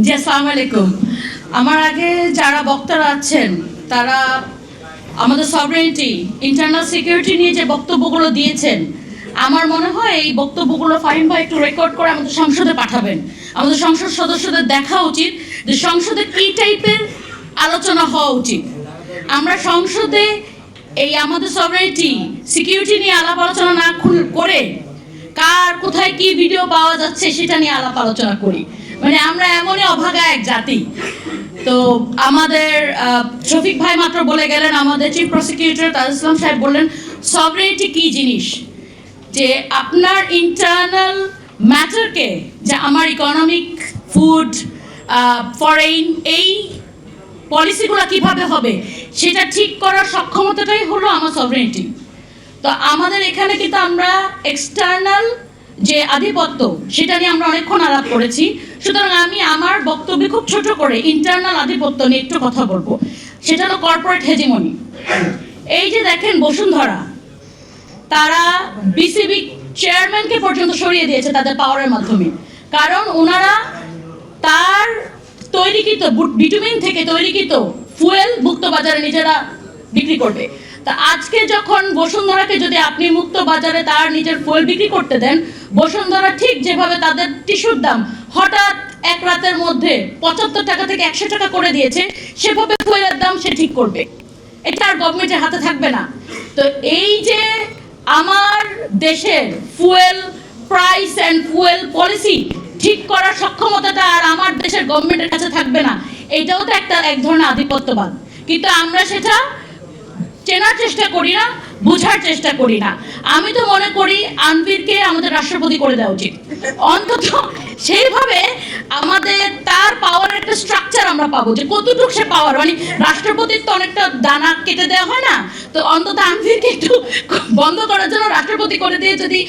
জি, আসসালামু আলাইকুম। আমার আগে যারা বক্তারা আছেন তারা আমাদের সভরেনিটি, ইন্টারনাল সিকিউরিটি নিয়ে যে বক্তব্যগুলো দিয়েছেন, আমার মনে হয় এই বক্তব্যগুলো ফাহিম ভাই একটু রেকর্ড করে আমাদের সংসদে পাঠাবেন। আমাদের সংসদ সদস্যদের দেখা উচিত যে সংসদে কী টাইপের আলোচনা হওয়া উচিত। আমরা সংসদে এই আমাদের সভরেনিটি, সিকিউরিটি নিয়ে আলাপ আলোচনা না করে কার কোথায় কি ভিডিও পাওয়া যাচ্ছে সেটা নিয়ে আলাপ আলোচনা করি। মানে আমরা এমনই অভাগা এক জাতি। তো আমাদের শফিক ভাই মাত্র বলে গেলেন, আমাদের চিফ প্রসিকিউটর তাজ ইসলাম সাহেব বললেন সভরেনিটি কি জিনিস, যে আপনার ইন্টারনাল ম্যাটারকে, যে আমার ইকোনমিক, ফুড, ফরেন, এই পলিসিগুলো কিভাবে হবে সেটা ঠিক করার সক্ষমতাটাই হলো আমার সভরেনিটি। তো আমাদের এখানে কিন্তু আমরা এক্সটার্নাল যে আধিপত্য সেটা নিয়ে আমরা অনেকক্ষণ আলাপ করেছি। সুতরাং আমি আমার বক্তব্যে খুব ছোট করে ইন্টারনাল আধিপত্য নিয়ে একটু কথা বলবো। সেটা হলো কর্পোরেট হেজিমনি। এই যে দেখেন বসুন্ধরা, তারা বিসিবি চেয়ারম্যানকে পর্যন্ত সরিয়ে দিয়েছে তাদের পাওয়ারের মাধ্যমে, কারণ ওনারা তার তৈরিকৃত বিটুমিন থেকে তৈরিকৃত ফুয়েল মুক্ত বাজারে নিজেরা বিক্রি করবে। তা আজকে যখন বসুন্ধরাকে যদি আপনি মুক্ত বাজারে তার নিজের ফুয়েল বিক্রি করতে দেন, বসুন্ধরা ঠিক যেভাবে তাদের টিস্যুর দাম হঠাৎ এক রাতের মধ্যে 75 টাকা থেকে 100 টাকা করে দিয়েছে, সেভাবে ফুয়েলের দাম সে ঠিক করবে। এটা আর গভর্নমেন্টের হাতে থাকবে না। তো এই যে আমার দেশের fuel price and fuel policy ঠিক করার সক্ষমতাটা আর আমার দেশের গভর্নমেন্টের কাছে থাকবে না, এটাও তো এক ধরনের আধিপত্যবাদ। কিন্তু আমরা সেটা চেনার চেষ্টা করি না, বোঝার চেষ্টা করি না। আমি তো মনে করি আনভিরকে আমাদের রাষ্ট্রপতি করে দেওয়া উচিত। অন্তত সেইভাবে আমাদের তার পাওয়ারের একটা স্ট্রাকচার আমরা পাবো, যে কতটুকু সে পাওয়ার, মানে রাষ্ট্রপতির তো অনেকটা দানা কেটে দেওয়া হয় না, তো অন্তত আনভিরকে একটু বন্ধ করার জন্য রাষ্ট্রপতি করে দিয়ে যদি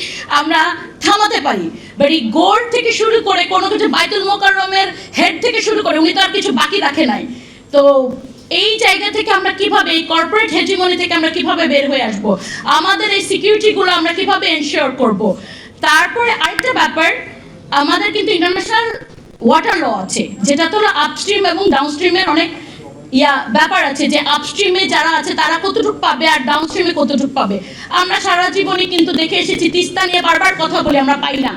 আমরা থামাতে পারি। বাট এই গোল্ড থেকে শুরু করে কোনো কিছু, বাইতুল মোকাররমের হেড থেকে শুরু করে উনি তো আর কিছু বাকি রাখে নাই। তো এই জায়গা থেকে আমরা কিভাবে, এই কর্পোরেট হেজিমনি থেকে আমরা কিভাবে বের হয়ে আসব, আমাদের এই সিকিউরিটিগুলো আমরা কিভাবে এনশিওর করব। তারপরে আরেকটা ব্যাপার, আমাদের কিন্তু ইন্টারন্যাশনাল ওয়াটার ল আছে, যেটা তো আপস্ট্রিম এবং ডাউনস্ট্রিমের অনেক ব্যাপার আছে, যে আপস্ট্রিমে যারা আছে তারা কতটুকু পাবে আর ডাউনস্ট্রিমে কতটুকু পাবে। আমরা সারা জীবনই কিন্তু দেখে এসেছি, তিস্তা নিয়ে বারবার কথা বলি, আমরা পাই না।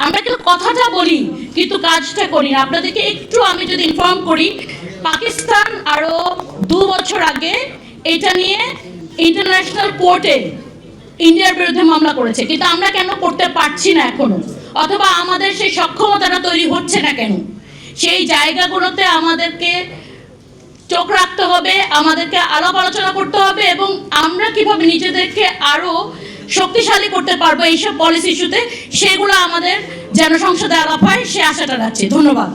আমরা কিন্তু কথাটা বলি কিন্তু কাজটা করি না। আপনাদেরকে একটু আমি যদি ইনফর্ম করি, পাকিস্তান আরো 2 বছর আগে এটা নিয়ে ইন্টারন্যাশনাল কোর্টে ইন্ডিয়ার বিরুদ্ধে মামলা করেছে, কিন্তু আমরা কেন করতে পারছি না এখনো, অথবা আমাদের সেই সক্ষমতাটা তৈরি হচ্ছে না কেন? সেই জায়গাগুলোতে আমাদেরকে চোখ রাখতে হবে, আমাদেরকে আলাপ আলোচনা করতে হবে, এবং আমরা কিভাবে নিজেদেরকে আরো শক্তিশালী করতে পারবো এইসব পলিসি ইস্যুতে, সেগুলো আমাদের যেন সংসদে আলাপ হয়, সে আশাটা রাখছি। ধন্যবাদ।